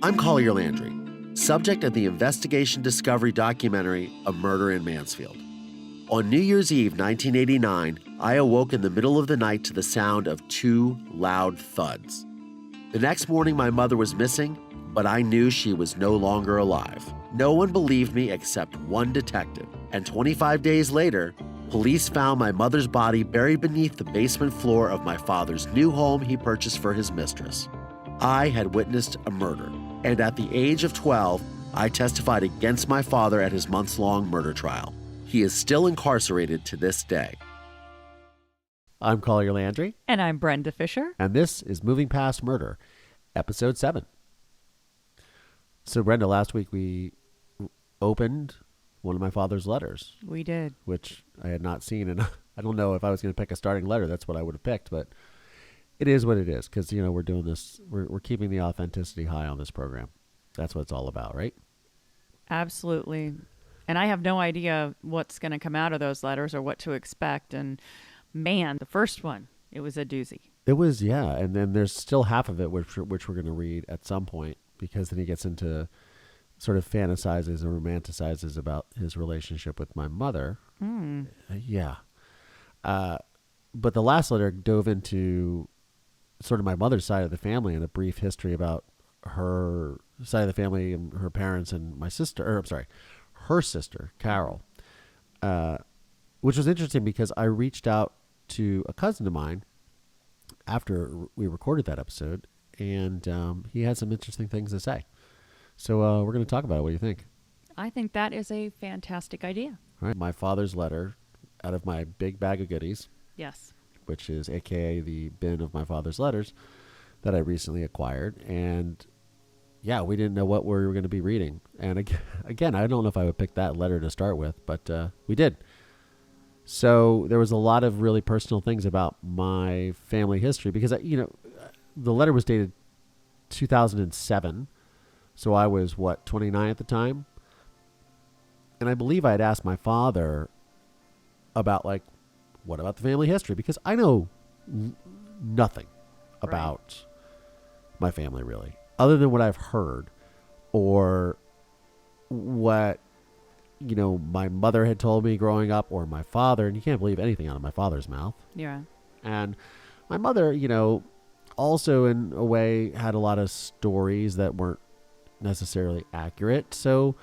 I'm Collier Landry, subject of the investigation discovery documentary A Murder in Mansfield. On New Year's Eve 1989, I awoke in the middle of the night to the sound of 2 loud thuds. The next morning, my mother was missing, but I knew she was no longer alive. No one believed me except one detective, and 25 days later, police found my mother's body buried beneath the basement floor of my father's new home he purchased for his mistress. I had witnessed a murder, and at the age of 12, I testified against my father at his months-long murder trial. He is still incarcerated to this day. I'm Collier Landry. And I'm Brenda Fisher. And this is Moving Past Murder, Episode 7. So, Brenda, last week we opened one of my father's letters. We did. Which I had not seen, and I don't know if I was going to pick a starting letter. That's what I would have picked, but it is what it is, because, you know, we're doing this, we're keeping the authenticity high on this program. That's what it's all about, right? Absolutely. And I have no idea what's going to come out of those letters or what to expect. And man, the first one, it was a doozy. It was, yeah. And then there's still half of it, which we're going to read at some point, because then he gets into sort of fantasizes and romanticizes about his relationship with my mother. Yeah. But the last letter dove into sort of my mother's side of the family and a brief history about her side of the family and her parents and my sister, or I'm sorry, her sister, Carol, which was interesting because I reached out to a cousin of mine after we recorded that episode, and he had some interesting things to say. So we're going to talk about it. What do you think? I think that is a fantastic idea. All right. My father's letter out of my big bag of goodies. Yes. Which is AKA the bin of my father's letters that I recently acquired. And yeah, we didn't know what we were going to be reading. And again, I don't know if I would pick that letter to start with, but we did. So there was a lot of really personal things about my family history because, the letter was dated 2007. So I was, 29 at the time? And I believe I had asked my father about, what about the family history? Because I know nothing about my family, really, other than what I've heard or what, my mother had told me growing up or my father. And you can't believe anything out of my father's mouth. Yeah. And my mother, also in a way had a lot of stories that weren't necessarily accurate. So,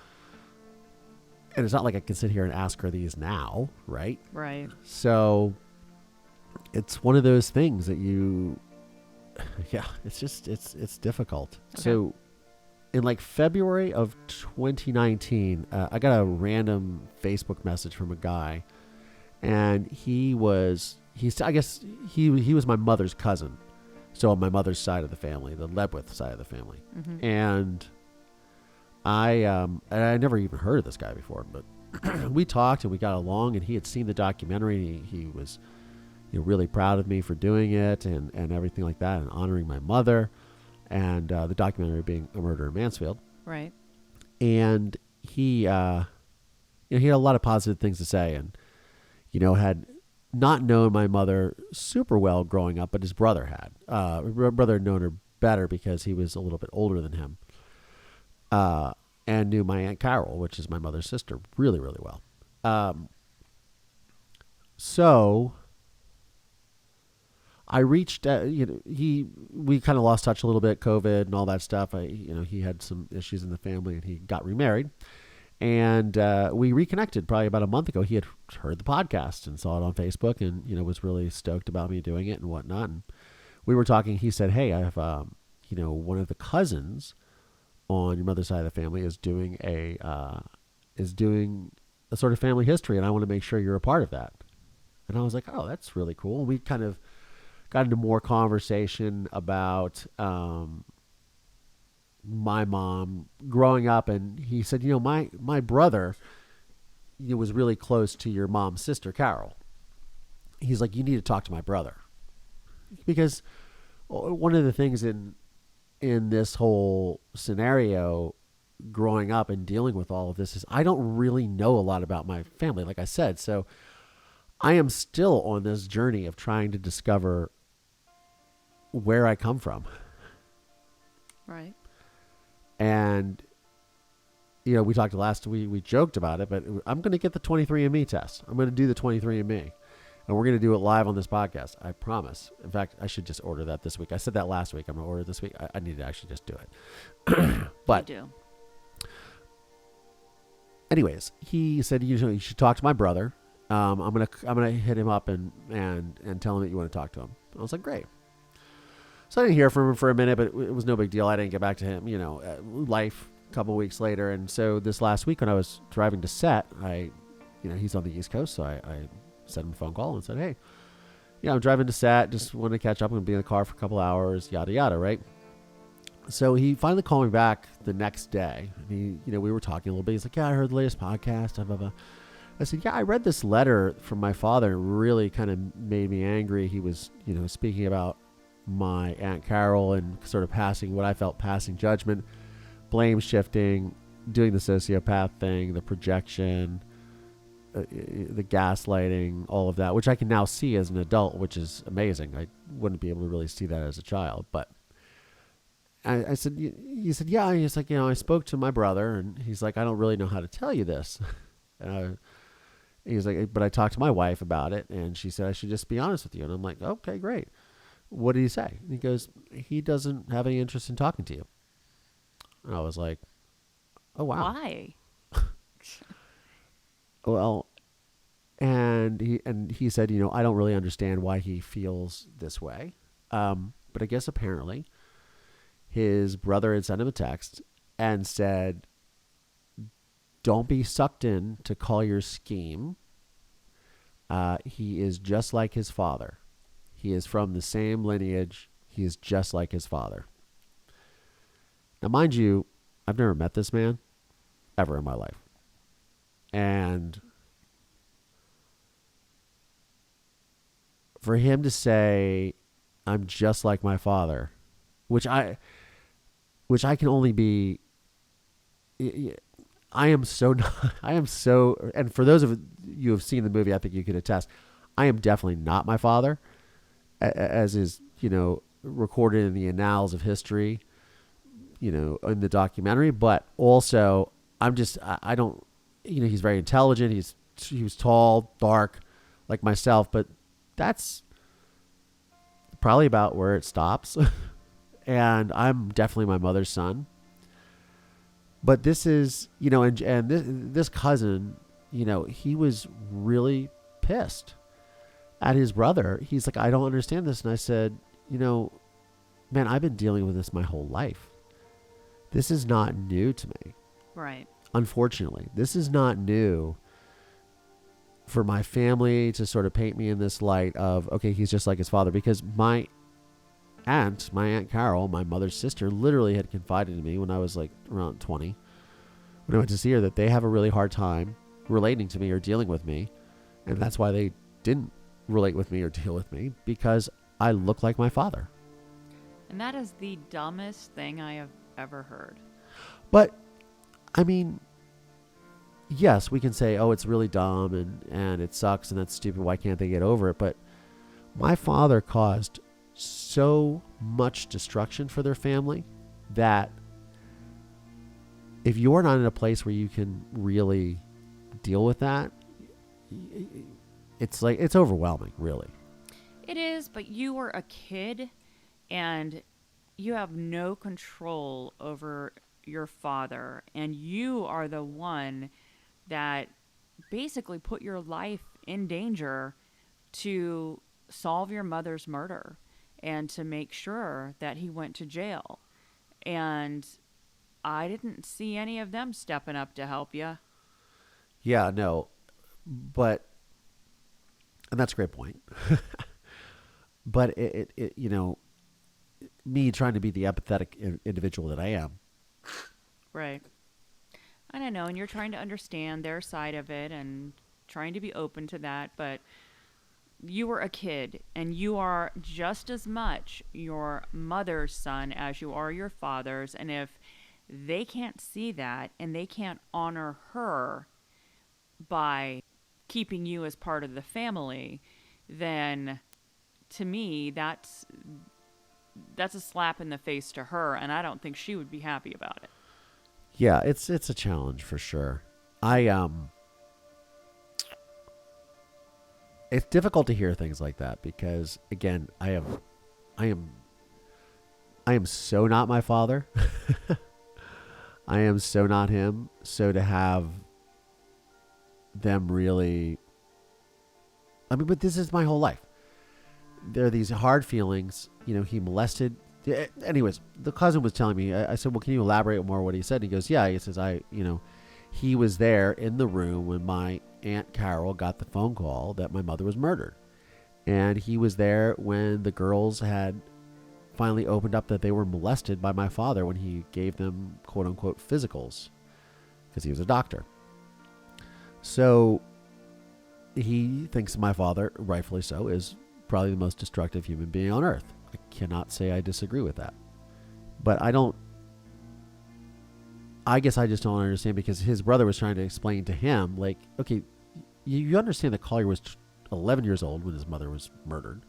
and it's not like I can sit here and ask her these now, right? Right. So it's one of those things that it's difficult. Okay. So in February of 2019, I got a random Facebook message from a guy, and he was my mother's cousin. So on my mother's side of the family, the Ledwith side of the family. Mm-hmm. And I never even heard of this guy before, but we talked and we got along, and he had seen the documentary. He was really proud of me for doing it and everything like that, and honoring my mother, and the documentary being A Murder in Mansfield. Right. And he had a lot of positive things to say, and had not known my mother super well growing up, but his brother had. My brother had known her better because he was a little bit older than him. And knew my Aunt Carol, which is my mother's sister, really, really well. So I reached out, we kind of lost touch a little bit, COVID and all that stuff. He had some issues in the family and he got remarried, and we reconnected probably about a month ago. He had heard the podcast and saw it on Facebook and, was really stoked about me doing it and whatnot. And we were talking, he said, hey, I have, one of the cousins on your mother's side of the family is doing a sort of family history, and I want to make sure you're a part of that. And I was like, oh, that's really cool. We kind of got into more conversation about my mom growing up, and he said, my brother was really close to your mom's sister, Carol. He's like, you need to talk to my brother, because one of the things in this whole scenario growing up and dealing with all of this is I don't really know a lot about my family, like I said. So I am still on this journey of trying to discover where I come from. Right. And, we talked last week, we joked about it, but I'm going to get the 23andMe test. I'm going to do the 23andMe. And we're going to do it live on this podcast. I promise. In fact, I should just order that this week. I said that last week. I'm going to order it this week. I need to actually just do it. But You do. anyways, he said, you should talk to my brother. I'm gonna hit him up and tell him that you want to talk to him. I was like, great. So I didn't hear from him for a minute, but it was no big deal. I didn't get back to him. Life. A couple weeks later, and so this last week when I was driving to set, he's on the East Coast, so I sent him a phone call and said, hey, I'm driving to set, just want to catch up. I'm gonna be in the car for a couple hours, yada yada, right? So he finally called me back the next day. And we were talking a little bit. He's like, yeah, I heard the latest podcast. Blah, blah, blah. I said, yeah, I read this letter from my father. It really kind of made me angry. He was, speaking about my Aunt Carol and sort of passing judgment, blame shifting, doing the sociopath thing, the projection, the gaslighting, all of that, which I can now see as an adult, which is amazing. I wouldn't be able to really see that as a child, but I said, he said, yeah. And he's like, I spoke to my brother, and he's like, I don't really know how to tell you this. He's like, but I talked to my wife about it, and she said I should just be honest with you. And I'm like, okay, great. What did he say? And he goes, he doesn't have any interest in talking to you. And I was like, oh, wow. Why? Well, and he said, I don't really understand why he feels this way. But I guess apparently his brother had sent him a text and said, don't be sucked in to Collier's scheme. He is just like his father. He is from the same lineage. He is just like his father. Now, mind you, I've never met this man ever in my life. And for him to say, I'm just like my father, which I can only be, and for those of you who have seen the movie, I think you can attest, I am definitely not my father, as is, recorded in the annals of history, in the documentary, but also I don't, he's very intelligent. He was tall, dark, like myself, but that's probably about where it stops. And I'm definitely my mother's son. But this is, and this cousin, he was really pissed at his brother. He's like, I don't understand this. And I said, man, I've been dealing with this my whole life. This is not new to me. Right. Unfortunately, this is not new for my family to sort of paint me in this light of, okay, he's just like his father, because my Aunt Carol, my mother's sister, literally had confided in me when I was like around 20, when I went to see her, that they have a really hard time relating to me or dealing with me. And that's why they didn't relate with me or deal with me, because I look like my father. And that is the dumbest thing I have ever heard. But I mean, yes, we can say, oh, it's really dumb and it sucks and that's stupid. Why can't they get over it? But my father caused so much destruction for their family that if you're not in a place where you can really deal with that, it's overwhelming, really. It is, but you were a kid and you have no control over your father, and you are the one that basically put your life in danger to solve your mother's murder and to make sure that he went to jail. And I didn't see any of them stepping up to help you. Yeah, no, and that's a great point. But it me trying to be the empathetic individual that I am. Right. I don't know, and you're trying to understand their side of it and trying to be open to that, but you were a kid, and you are just as much your mother's son as you are your father's, and if they can't see that and they can't honor her by keeping you as part of the family, then to me that's a slap in the face to her, and I don't think she would be happy about it. Yeah, it's a challenge for sure. I it's difficult to hear things like that because again, I am I am so not my father. I am so not him. So to have them really, I mean, but this is my whole life. There are these hard feelings. You know, he molested. Anyways, the cousin was telling me. I said, "Well, can you elaborate more what he said?" And he goes, "Yeah." He says, he was there in the room when my aunt Carol got the phone call that my mother was murdered, and he was there when the girls had finally opened up that they were molested by my father when he gave them quote unquote physicals because he was a doctor. So he thinks my father, rightfully so, is probably the most destructive human being on earth. I cannot say I disagree with that. But I guess I just don't understand because his brother was trying to explain to him, like, okay, you understand that Collier was 11 years old when his mother was murdered,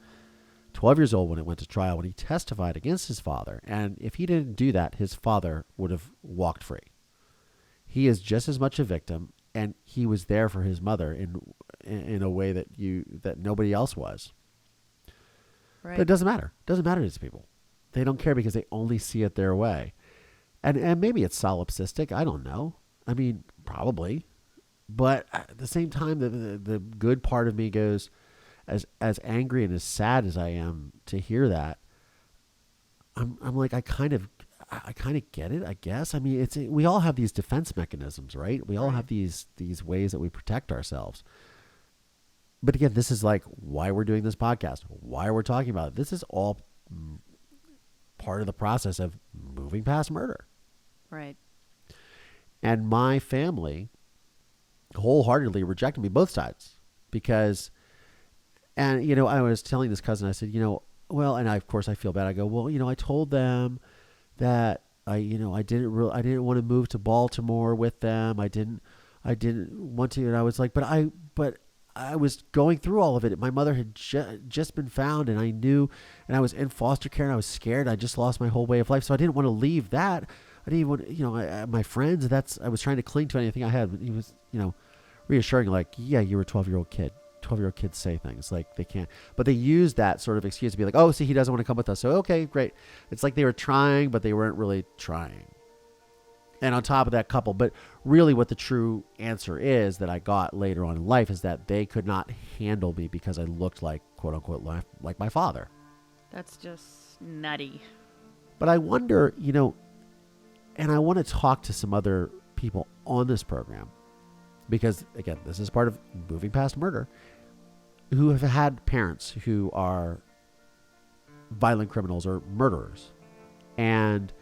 12 years old when it went to trial, when he testified against his father. And if he didn't do that, his father would have walked free. He is just as much a victim, and he was there for his mother in a way that nobody else was. Right. But it doesn't matter. It doesn't matter to these people. They don't care because they only see it their way. And maybe it's solipsistic. I don't know. I mean, probably. But at the same time, the good part of me goes, as angry and as sad as I am to hear that, I'm like, I kind of get it, I guess. I mean, we all have these defense mechanisms, right? We all have these ways that we protect ourselves. But again, this is like why we're doing this podcast, why we're talking about it. This is all part of the process of moving past murder. Right. And my family wholeheartedly rejected me, both sides, because, and, I was telling this cousin, I said, well, and of course I feel bad. I go, well, I told them that I didn't want to move to Baltimore with them. I didn't want to. And I was like, but I was going through all of it. My mother had just been found, and I knew, and I was in foster care, and I was scared. I just lost my whole way of life. So I didn't want to leave that. I didn't want, my friends, I was trying to cling to anything I had. But he was, reassuring, like, yeah, you were a 12-year-old kid. 12-year-old kids say things like they can't, but they use that sort of excuse to be like, oh, see, he doesn't want to come with us. So, okay, great. It's like they were trying, but they weren't really trying. And on top of that couple, but really what the true answer is that I got later on in life is that they could not handle me because I looked like, quote unquote, like my father. That's just nutty. But I wonder, and I want to talk to some other people on this program because, again, this is part of moving past murder, who have had parents who are violent criminals or murderers. And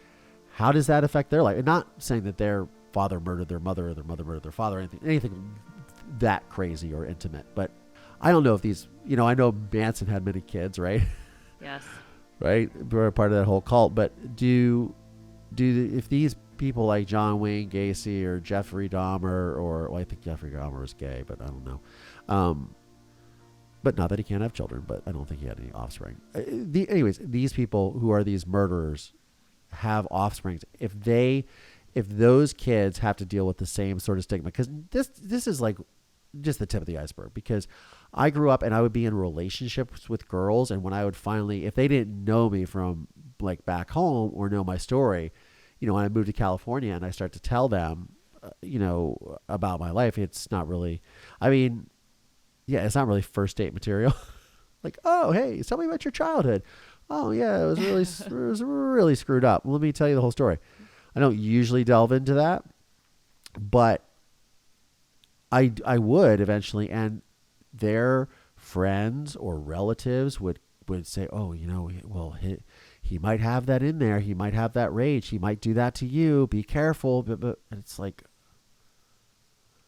how does that affect their life? And not saying that their father murdered their mother or their mother murdered their father, or anything that crazy or intimate. But I don't know if these, I know Manson had many kids, right? Yes. Right? We're part of that whole cult. But if these people like John Wayne Gacy or Jeffrey Dahmer, well, I think Jeffrey Dahmer was gay, but I don't know. But not that he can't have children, but I don't think he had any offspring. Anyways, these people who are these murderers have offsprings. If those kids have to deal with the same sort of stigma, because this is like just the tip of the iceberg, because I grew up and I would be in relationships with girls, and when I would finally, if they didn't know me from like back home or know my story, when I moved to California and I start to tell them, about my life, it's not really, it's not really first date material. Like, oh, hey, tell me about your childhood. Oh yeah, it was really screwed up. Let me tell you the whole story. I don't usually delve into that, but I would eventually, and their friends or relatives would say, oh, well, he might have that in there. He might have that rage. He might do that to you. Be careful. But it's like,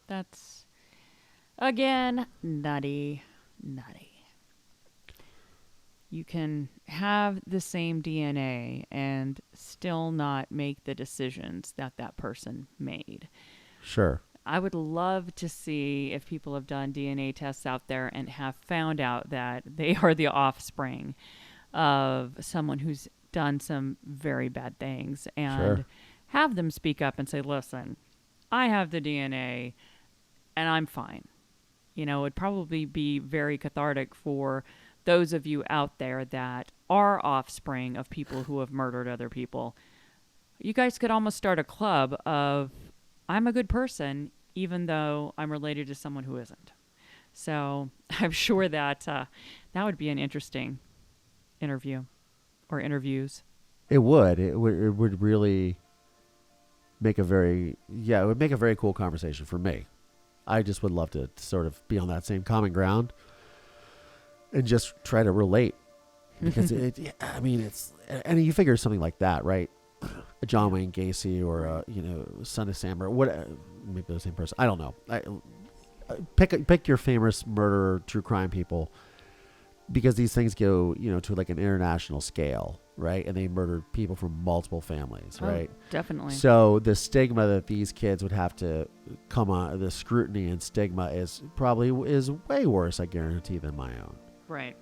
that's, again, nutty. You can have the same DNA and still not make the decisions that person made. Sure. I would love to see if people have done DNA tests out there and have found out that they are the offspring of someone who's done some very bad things, and Sure. have them speak up and say, listen, I have the DNA and I'm fine. It'd probably be very cathartic for those of you out there that are offspring of people who have murdered other people. You guys could almost start a club of, I'm a good person, even though I'm related to someone who isn't. So I'm sure that that would be an interesting interview or interviews. It would. It would really make it would make a very cool conversation for me. I just would love to sort of be on that same common ground and just try to relate because and you figure something like that, right? A John Wayne Gacy or Son of Sam or what, maybe the same person. I don't know. Pick your famous murderer, true crime people, because these things go, to like an international scale, right? And they murdered people from multiple families, right? Definitely. So the stigma that these kids would have to come on, the scrutiny and stigma is way worse, I guarantee, than my own. Right.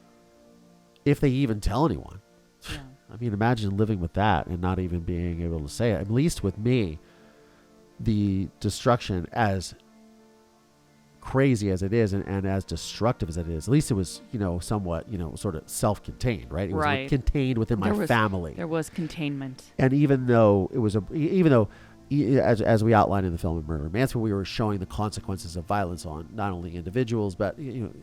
If they even tell anyone. Yeah. I mean, imagine living with that and not even being able to say it. At least with me, the destruction, as crazy as it is and as destructive as it is, at least it was, somewhat, sort of self-contained, right? It was right. contained within my family. There was containment. And even though as we outlined in the film of Murder in Mansfield, we were showing the consequences of violence on not only individuals, but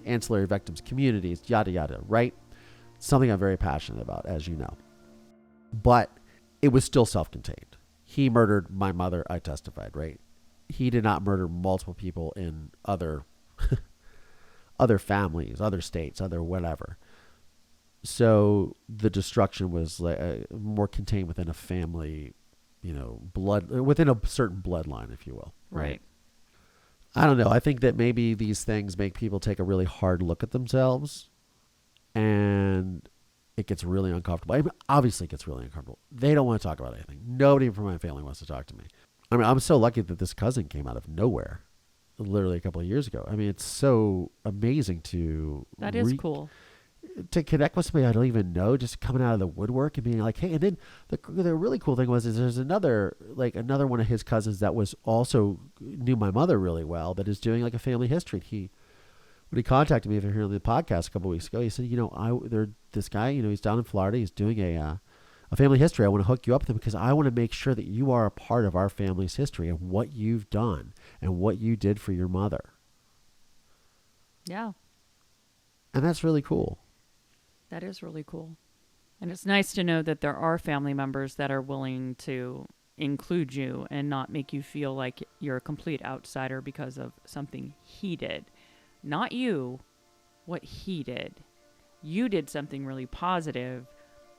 ancillary victims, communities, yada, yada, right? Something I'm very passionate about, as you know. But it was still self-contained. He murdered my mother, I testified, right? He did not murder multiple people in other families, other states, other whatever. So the destruction was more contained within a family, within a certain bloodline, if you will. Right. I don't know. I think that maybe these things make people take a really hard look at themselves, and it gets really uncomfortable. I mean, obviously it gets really uncomfortable. They don't want to talk about anything. Nobody from my family wants to talk to me. I mean, I'm so lucky that this cousin came out of nowhere literally a couple of years ago. I mean, it's so amazing to... That is cool. To connect with somebody I don't even know, just coming out of the woodwork and being like, hey, and then the really cool thing is there's another one of his cousins that was also knew my mother really well that is doing like a family history. When he contacted me over here on the podcast a couple of weeks ago, he said, this guy, he's down in Florida. He's doing a family history. I want to hook you up with him because I want to make sure that you are a part of our family's history and what you've done and what you did for your mother. Yeah. And that's really cool. That is really cool. And it's nice to know that there are family members that are willing to include you and not make you feel like you're a complete outsider because of something he did. Not you, what he did. You did something really positive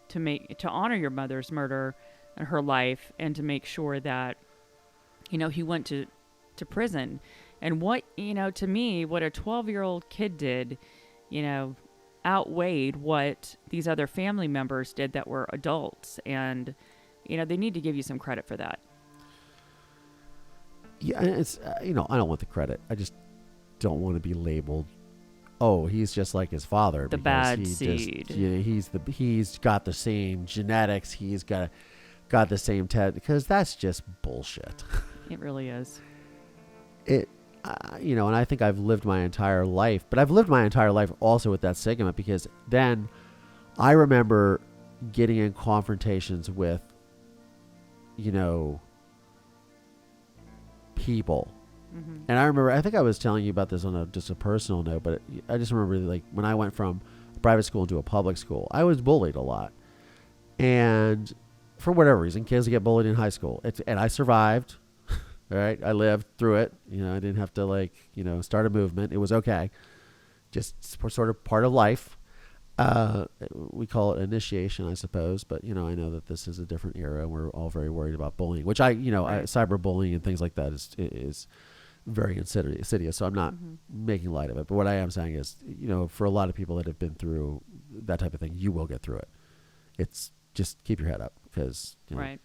to honor your mother's murder and her life, and to make sure that, he went to prison. And what, to me, what a 12-year-old kid did, outweighed what these other family members did that were adults. And, they need to give you some credit for that. Yeah, it's, I don't want the credit. I just don't want to be labeled, oh, he's just like his father. The bad seed. He's got the same genetics. He's got the same because that's just bullshit. It really is. And I think I've lived my entire life, but I've lived my entire life also with that stigma, because then I remember getting in confrontations with, people. Mm-hmm. And I remember, I think I was telling you about this on just a personal note, but I just remember like when I went from private school into a public school, I was bullied a lot. And for whatever reason, kids get bullied in high school. And I survived. All right. I lived through it. I didn't have to start a movement. It was okay. Just sort of part of life. We call it initiation, I suppose. But, I know that this is a different era and we're all very worried about bullying, which right. Cyberbullying and things like that is very insidious. So I'm not making light of it. But what I am saying is, for a lot of people that have been through that type of thing, you will get through it. It's just keep your head up because, Right.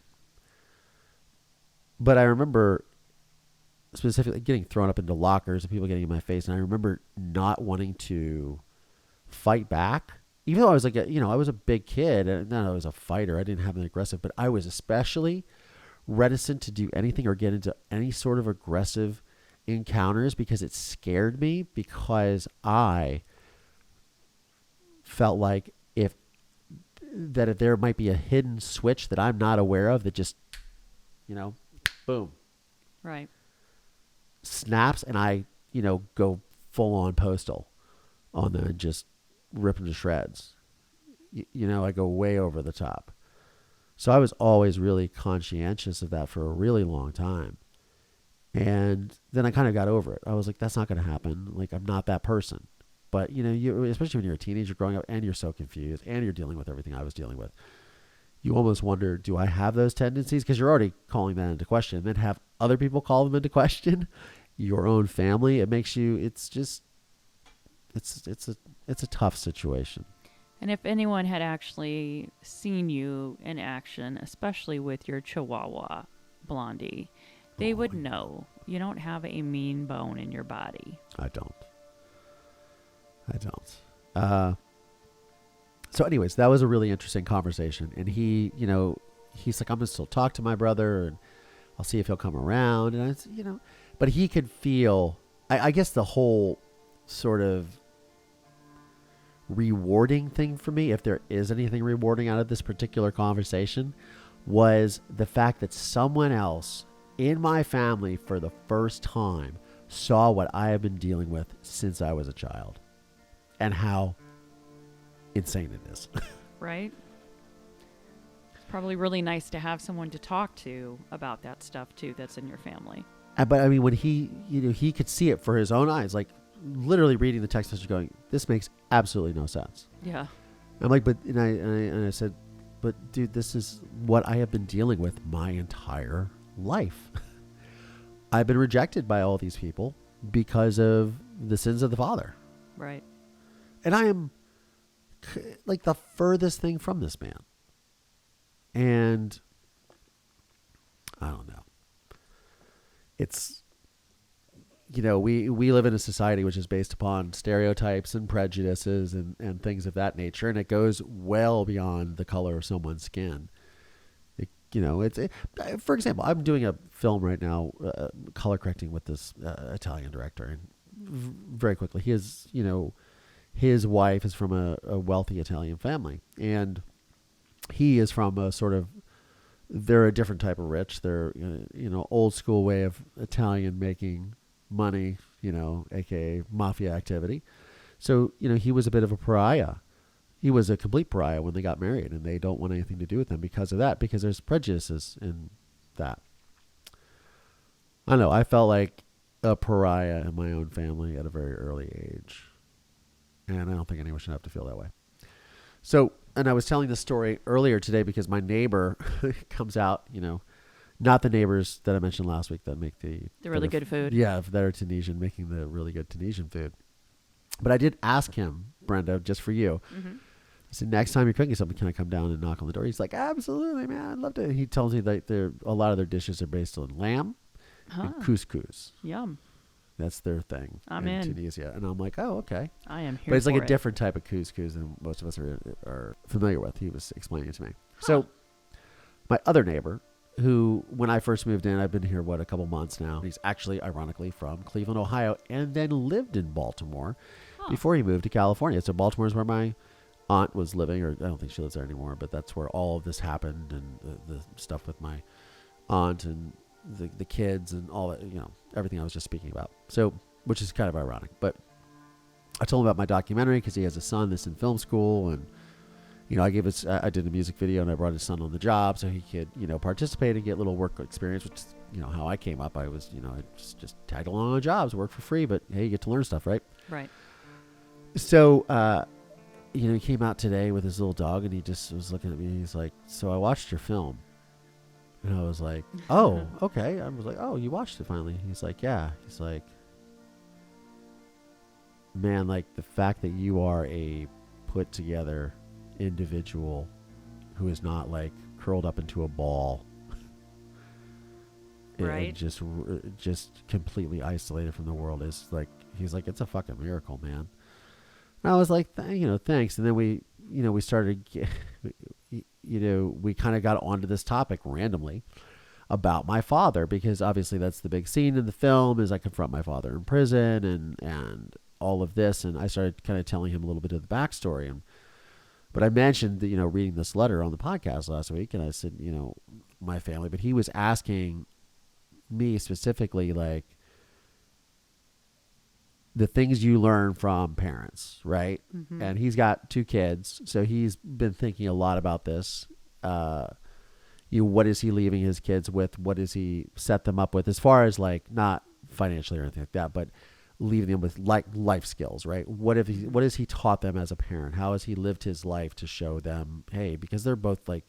But I remember specifically getting thrown up into lockers and people getting in my face. And I remember not wanting to fight back, even though I was like, I was a big kid and not I was a fighter. I didn't have an aggressive, but I was especially reticent to do anything or get into any sort of aggressive encounters because it scared me, because I felt like if there might be a hidden switch that I'm not aware of that just, boom, Right. snaps, and I, go full on postal on them and just rip them to shreds. I go way over the top. So I was always really conscientious of that for a really long time. And then I kind of got over it. I was like, that's not going to happen. Like, I'm not that person. But, especially when you're a teenager growing up and you're so confused and you're dealing with everything I was dealing with, you almost wonder, do I have those tendencies? Because you're already calling that into question. And then have other people call them into question, your own family. It makes you, it's a tough situation. And if anyone had actually seen you in action, especially with your Chihuahua, Blondie, they would know you don't have a mean bone in your body. I don't. So anyways, that was a really interesting conversation. And he, he's like, I'm going to still talk to my brother and I'll see if he'll come around. And I said, but he could feel, I guess the whole sort of rewarding thing for me, if there is anything rewarding out of this particular conversation, was the fact that someone else in my family for the first time saw what I have been dealing with since I was a child and how insane it is. Right? It's probably really nice to have someone to talk to about that stuff too that's in your family. But I mean, when he, he could see it for his own eyes, like literally reading the text message going, this makes absolutely no sense. Yeah. I'm like, and I said, but dude, this is what I have been dealing with my entire life. I've been rejected by all these people because of the sins of the father. Right. And I am like the furthest thing from this man. And I don't know. It's, we live in a society which is based upon stereotypes and prejudices and things of that nature. And it goes well beyond the color of someone's skin. For example, I'm doing a film right now, color correcting with this Italian director. And very quickly, he is, his wife is from a wealthy Italian family. And he is from a sort of, they're a different type of rich. They're, old school way of Italian making money, aka mafia activity. So, he was a bit of a pariah. He was a complete pariah when they got married, and they don't want anything to do with them because of that, because there's prejudices in that. I don't know. I felt like a pariah in my own family at a very early age. And I don't think anyone should have to feel that way. So, and I was telling this story earlier today because my neighbor comes out, not the neighbors that I mentioned last week that make the really good food. Yeah, that are Tunisian, making the really good Tunisian food. But I did ask him, Brenda, just for you. Mm-hmm. I said, next time you're cooking something, can I come down and knock on the door? He's like, absolutely, man. I'd love to. He tells me that a lot of their dishes are based on lamb and couscous. Yum. That's their thing in Tunisia. And I'm like, oh, okay. I am here But it's like for a different type of couscous than most of us are familiar with. He was explaining it to me. So my other neighbor, who, when I first moved in, I've been here, a couple months now. He's actually, ironically, from Cleveland, Ohio, and then lived in Baltimore before he moved to California. So Baltimore is where my aunt was living, or I don't think she lives there anymore, but that's where all of this happened, and the stuff with my aunt and the kids and all that, everything I was just speaking about. So, which is kind of ironic. But I told him about my documentary because he has a son that's in film school, and I did a music video, and I brought his son on the job so he could, participate and get a little work experience, which is, how I came up. I was, I just tagged along on jobs, work for free, but hey, you get to learn stuff, right? Right. So, he came out today with his little dog, and he just was looking at me. He's like, so I watched your film. And I was like, oh, okay. I was like, oh, you watched it finally. He's like, yeah. He's like, man, like the fact that you are a put together individual who is not like curled up into a ball, right? And just completely isolated from the world is like, he's like, it's a fucking miracle, man. And I was like, thanks. And then we started, we kind of got onto this topic randomly about my father, because obviously that's the big scene in the film is I confront my father in prison and all of this. And I started kind of telling him a little bit of the backstory. But I mentioned that, reading this letter on the podcast last week, and I said, my family, but he was asking me specifically, like, the things you learn from parents, right? Mm-hmm. And he's got 2 kids, so he's been thinking a lot about this. What is he leaving his kids with? What does he set them up with, as far as like not financially or anything like that, but leaving them with like life skills, right? What has he taught them as a parent? How has he lived his life to show them, hey, because they're both like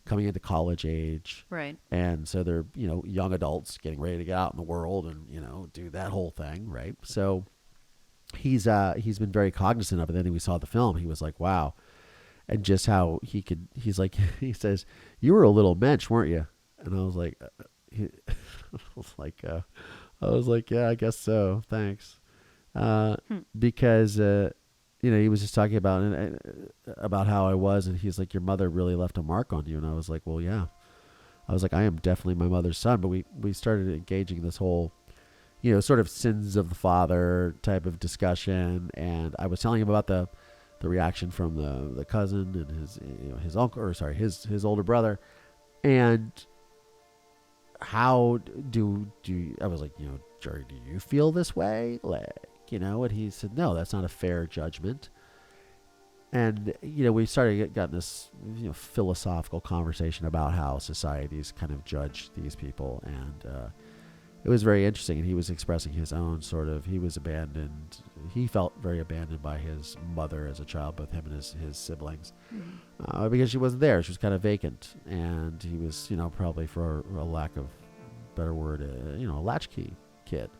coming into college age, Right. and so they're young adults getting ready to get out in the world and do that whole thing, right? So he's been very cognizant of it. Then when we saw the film, he was like, wow. And just how he's like, he says, you were a little mensch, weren't you? And I was like, I was like, yeah, I guess so. Thanks. Because, he was just talking about how I was, and he's like, your mother really left a mark on you. And I was like, well, yeah. I was like, I am definitely my mother's son. But we started engaging this whole, sort of sins of the father type of discussion. And I was telling him about the reaction from the cousin and his uncle, or sorry, his older brother. And how do I was like, Jerry, do you feel this way? Like, and he said, no, that's not a fair judgment. And, we got this, philosophical conversation about how societies kind of judge these people. And, it was very interesting. And he was expressing his own sort of, he was abandoned. He felt very abandoned by his mother as a child, both him and his siblings, because she wasn't there. She was kind of vacant. And he was, probably, for a lack of better word, a latchkey kid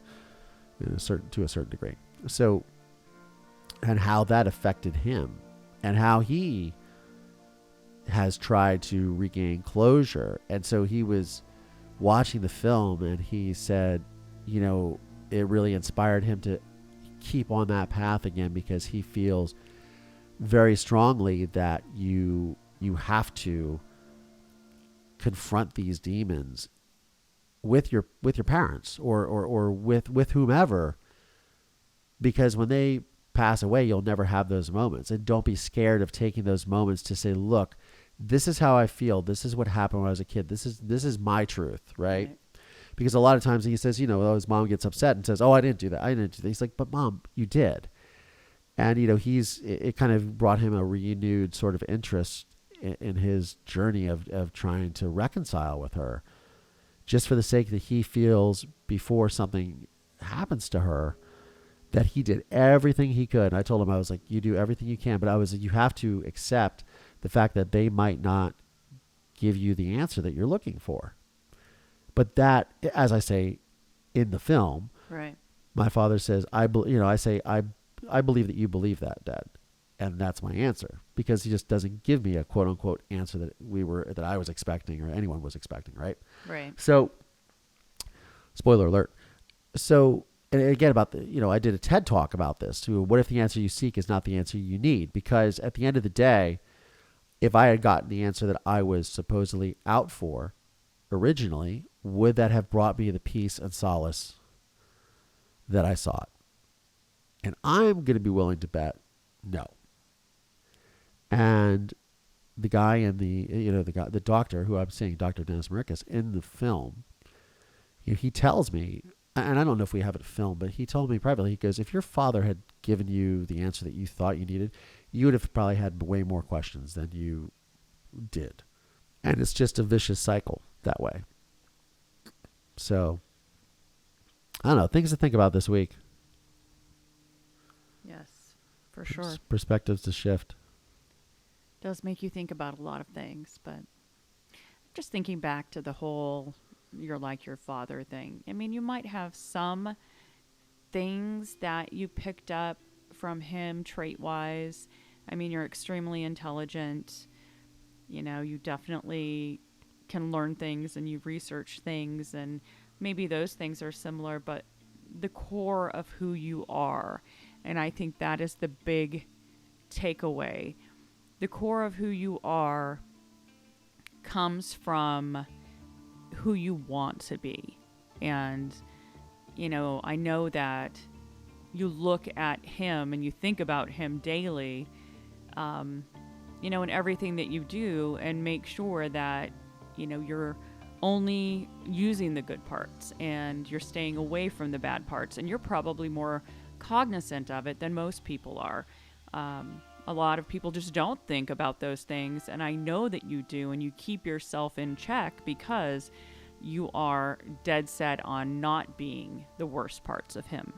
to a certain degree. So, and how that affected him, and how he has tried to regain closure. And so he was watching the film, and he said, it really inspired him to keep on that path again, because he feels very strongly that you have to confront these demons with your parents or with whomever, because when they pass away, you'll never have those moments. And don't be scared of taking those moments to say, look, this is how I feel. This is what happened when I was a kid. This is my truth, right? Because a lot of times he says, his mom gets upset and says, oh, I didn't do that. I didn't do that. He's like, but Mom, you did. And, it kind of brought him a renewed sort of interest in his journey of trying to reconcile with her, just for the sake that he feels before something happens to her, that he did everything he could. And I told him, I was like, you do everything you can, but I was like, you have to accept the fact that they might not give you the answer that you're looking for. But that, as I say in the film, Right. my father says, I believe that you believe that, Dad. And that's my answer, because he just doesn't give me a quote unquote answer that I was expecting or anyone was expecting. Right. Right. So, spoiler alert. So, and again, about I did a TED talk about this too. What if the answer you seek is not the answer you need? Because at the end of the day, if I had gotten the answer that I was supposedly out for originally, would that have brought me the peace and solace that I sought? And I'm going to be willing to bet no. And the guy in the doctor who I'm seeing, Dr. Dennis Maricus, in the film, he tells me, and I don't know if we have it filmed, but he told me privately, he goes, if your father had given you the answer that you thought you needed, you would have probably had way more questions than you did. And it's just a vicious cycle that way. So, I don't know, things to think about this week. Yes, for sure. Perspectives to shift. Does make you think about a lot of things, but just thinking back to the whole you're like your father thing. I mean, you might have some things that you picked up from him trait-wise. I mean, you're extremely intelligent. You definitely can learn things and you've researched things, and maybe those things are similar, but the core of who you are, and I think that is the big takeaway. The core of who you are comes from who you want to be. And, I know that you look at him and you think about him daily, in everything that you do, and make sure that, you're only using the good parts and you're staying away from the bad parts. And you're probably more cognizant of it than most people are. A lot of people just don't think about those things. And I know that you do, and you keep yourself in check because you are dead set on not being the worst parts of him.